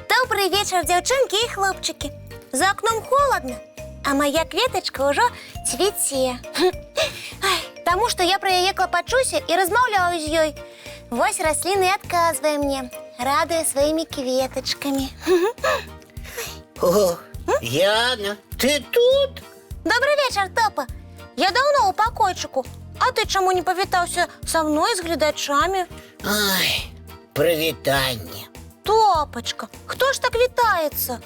Добрый вечер, девчонки и хлопчики. За окном холодно, а моя кветочка уже цвіце. Таму што я пра яе клапачуся і размаўляю з ёй. Вось расліна і адказвае мне, радуе сваімі кветачкамі. О, Яна, ты тут? Добрый вечер, Топа. Я даўно ў пакойчыку. А ты чаму не павітаўся са мной з гледачамі? Ай, прывітанне. Топачка, хто ж так вітаецца?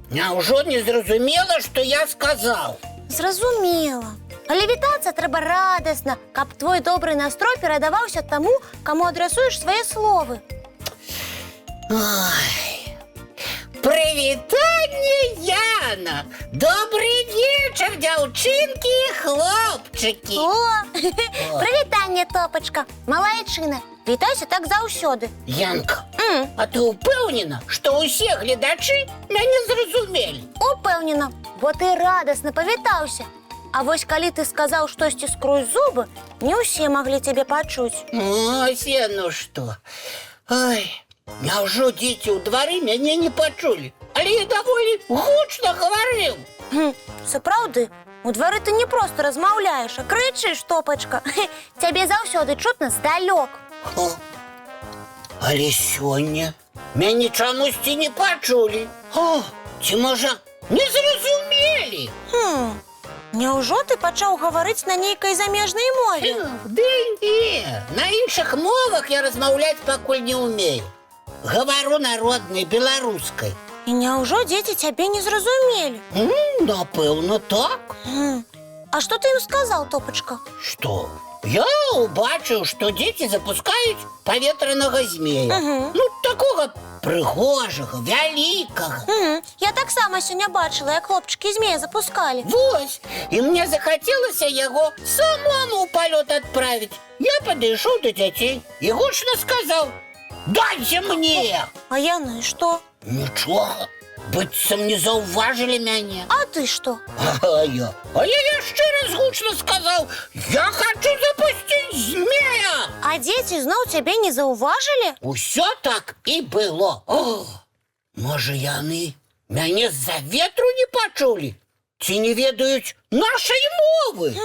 Няўжо не зразумела, што я сказаў? Зразумела. Але вітацца трэба радасна, каб твой добры настрой перадаваўся таму, каму адрасуеш свае словы. Ай, прывітанне, Яна! Добрый вечер, дзяўчынкі і хлопчыкі! О, прывітанне, Топачка, малайчына. Вітайся так заўсёды. Янка, а ты упэўнена, што ўсе гледачы мяне зразумелі? Упэўнена, бо ты радасна павітаўся. А вось калі ты сказаў штосьці скрозь зубы, не ўсе маглі цябе пачуць. Ось яно што. Ай, няўжо дзеці ў двары мяне не пачулі, але я даволі гучна гаварыў. Сапраўды, у двары ты не проста размаўляеш, а крычыш, Топачка. Цябе заўсёды чутна здалёк. О, але сёння мяне чамусьці не пачулі. О, ці можа не зразумелі? Няўжо ты пачаў гаварыць на нейкай замежнай мове? Ды не, на іншых мовах я размаўляць пакуль не ўмею. Гавару народнай беларускай. І няўжо дзеці цябе не зразумелі? Напэўна, так. А што ты ім сказаў, Топачка? Што? Я убачыў, што дзеці запускаюць паветранага змея. Ну, такога прыгожага, вялікага. Я таксама сёння бачыла, як хлопчыкі змея запускалі. Вось, і мне захацелася яго самому ў палёт адправіць. Я падышоў да дзяцей і гучна сказаў: «Дайце мне!» А яны што? Нічога, быццам не заўважылі мяне. А ты што? А я яшчэ раз гучна сказаў: «Я хачу запусціць змея!» А дзеці зноў цябе не заўважылі? Усё так і было. О, можа, яны мяне з-за ветру не пачулі? Ці не ведаюць нашай мовы?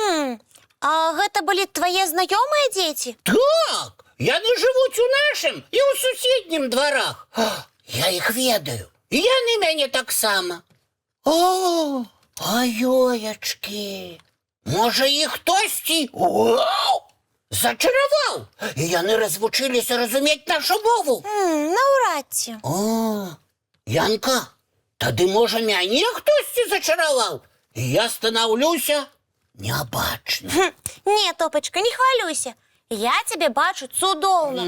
А гэта былі твае знаёмыя дзеці? Так, яны жывуць у нашым і ў суседнім дварах. Я іх ведаю, і яны мяне таксама. О, аёячкі, можа, іх хтосьці зачараваў, і яны развучыліся разумець нашу мову? Наўрад ці. О, Янка, тады, можа, мяне хтосьці зачараваў, і я станаўлюся нябачным. Не, Топачка, не хвалюйся. Я цябе бачу цудоўна.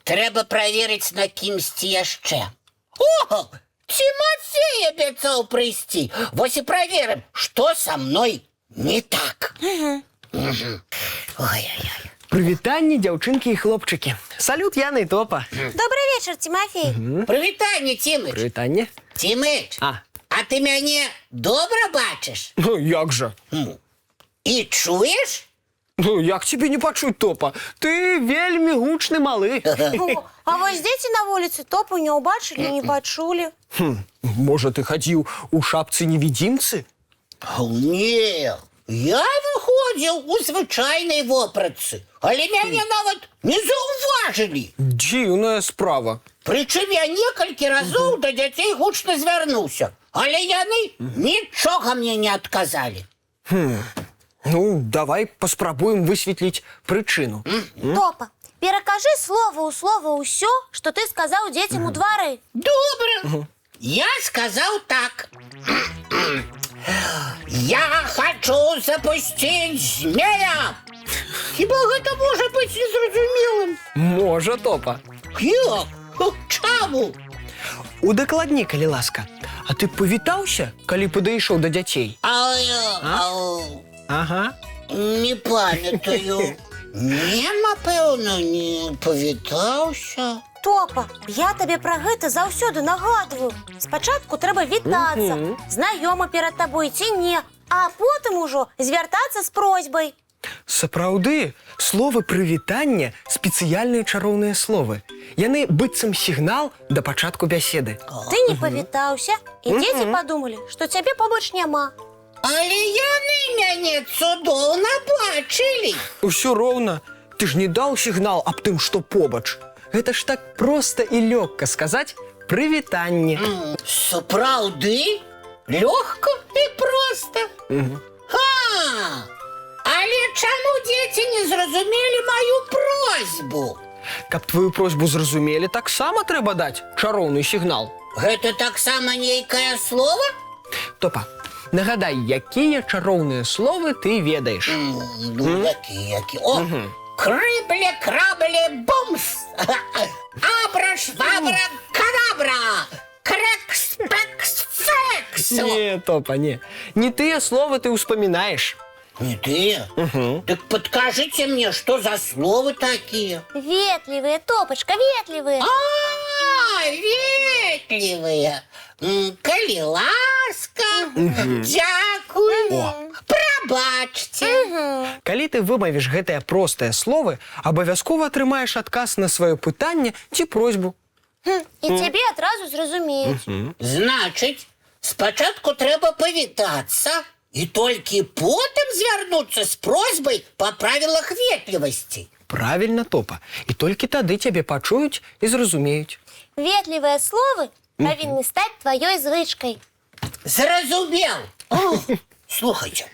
Трэба праверыць на кімсьці яшчэ. О, Тимофей абяцаў прыйсці. Вось і праверым, што са мной не так. Ой-ой-ой. Прывітанне, дзяўчынкі і хлопчыкі. Салют, Яна і Топа. Добры вечар, Тимофей. Прывітанне, Тимыч. Прывітанне. Тимыч, а ты мяне добра бачыш? Ну, як жа? І чуеш? Ну, як цябе не пачуць, Топа? Ты вельмі гучны малы. А вось дзеці на вуліцы Топу не ўбачылі, не пачулі. Можа, ты хадзіў у шапцы-невідзімцы? Не, я выходзіў у звычайнай вопратцы, але мяне нават не заўважылі. Дзіўная справа. Прычым я некалькі разоў да дзяцей гучна звярнуўся, але яны нічога мне не адказалі. Ну, давай паспрабуем высветліць прычыну. Топа, перакажы слова ў слова ўсё, што ты сказаў дзецям у двары. Добра. Я сказаў так. Я хачу запусціць змея. Хіба гэта можа быць незразумелым? Можа, Топа. Як? Чаму? Удакладні, калі ласка. А ты павітаўся, калі падышоў да дзяцей? Ага. Не пам'ятаю. Не, напевно, не павітаўся. Топа, я табе пра гэта заўсёды нагадваю. Спачатку трэба вітацца, знаёмы перад табой ці не, а потым ужо звяртацца з просьбай. Сапраўды, словы прывітання спецыяльныя чароўныя словы. Яны быццам сігнал да пачатку бяседы. Ты не павітаўся, і дзеці падумалі, што цябе побач няма. Але яны мяне цудоўна бачылі. Усё роўна, ты ж не даў сігнал аб тым, што побач. Гэта ж так проста і лёгка сказаць прывітанне. Сапраўды? Лёгка і проста. Але чаму дзеці не зразумелі маю просьбу? Каб твою просьбу зразумелі, таксама трэба даць чароўны сігнал. Гэта таксама нейкае слова? Топа, нагадай, якія чароўныя словы ты ведаеш? Які? О, крыбле, крабле, бумс! Абра, швабра, кадабра! Крекс, пекс, фекс! Не, Топа, не. Не тыя словы ты ўспамінаеш. Не тыя? Так падкажыце мне, што за словы такія? Ветлівыя, Топачка, ветлівыя. Ветлівыя. Калі ласка, дзякуй, прабачце. Калі ты вымавіш гэтыя простыя словы, абавязкова атрымаеш адказ на сваё пытанне ці просьбу. І цябе адразу зразумеюць. Значыць, спачатку трэба павітацца, і толькі потым звярнуцца з просьбай па правілах ветлівасці. Правільна, Топа. І толькі тады цябе пачуюць і зразумеюць. Ветлівыя словы павінны стаць тваёй звычкай. Зразумеў. Слухайце,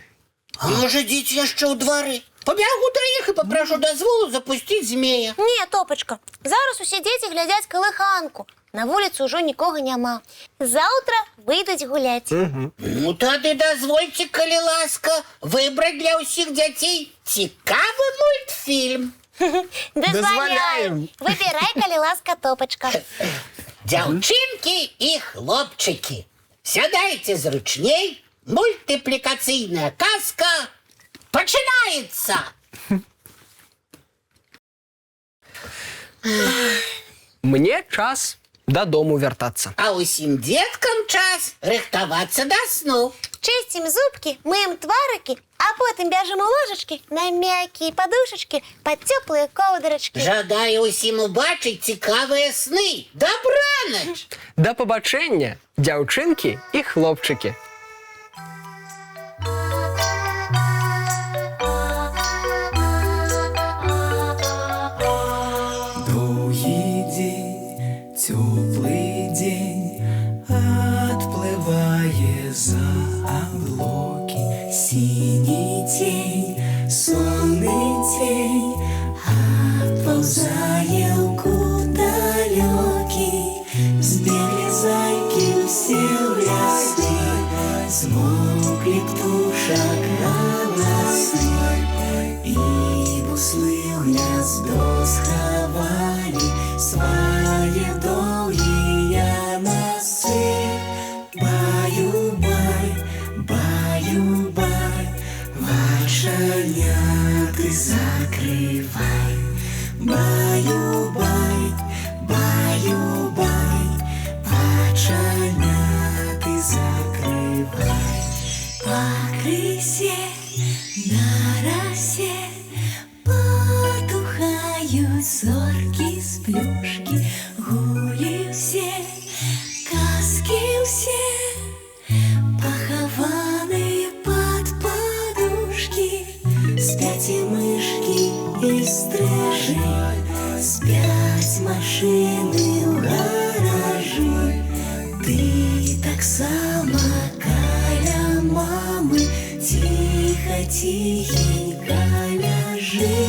а можа дзеці яшчэ ў двары? Пабягу да іх і папрашу дазволу запусціць змея. Не, Топачка, зараз усе дзеці глядзяць калыханку. На вуліцы ўжо нікога няма. Заўтра выйдуць гуляць. Ну тады дазвольце, калі ласка, выбраць для ўсіх дзяцей цікавы мультфільм. Дазваляем. Выбірай, калі ласка, Топачка. Дзяўчынкі і хлопчыкі, сядайце зручней, мультыплікацыйная казка пачынаецца! Мне час дадому вяртацца. А ўсім дзеткам час рыхтавацца да сну. Чысцім зубкі, мыем тварыкі, а потым бяжым у ложачкі на мяккія падушачкі пад цёплыя коўдарачкі. Жадаю ўсім убачыць цікавыя сны. Дабранач! Да пабачэння, дзяўчынкі і хлопчыкі. Доўгі дзень, цёплы дзень, адплывае за аблокі. Сіні цень, сонны цень, адпаўзае ў кут далёкі. Збеглі зайкі ўсе ў лясы, змоўклі птушак галасы, і буслы ў гняздо схавалі свае доўгія носы. Баю-бай, баю-бай, вачаняты закрывай. Баю-бай, баю-бай, вачаняты закрывай. Пакрысе на расе потухаюць зоркі з плюшкі. Гулі ўсе, казкі ўсе, пахаваныя пад падушкі. Спяць і мышкі і стрыжы, спяць машыны ў гаражы. Ты таксама каля мамы ціха-ціхенька ляжы.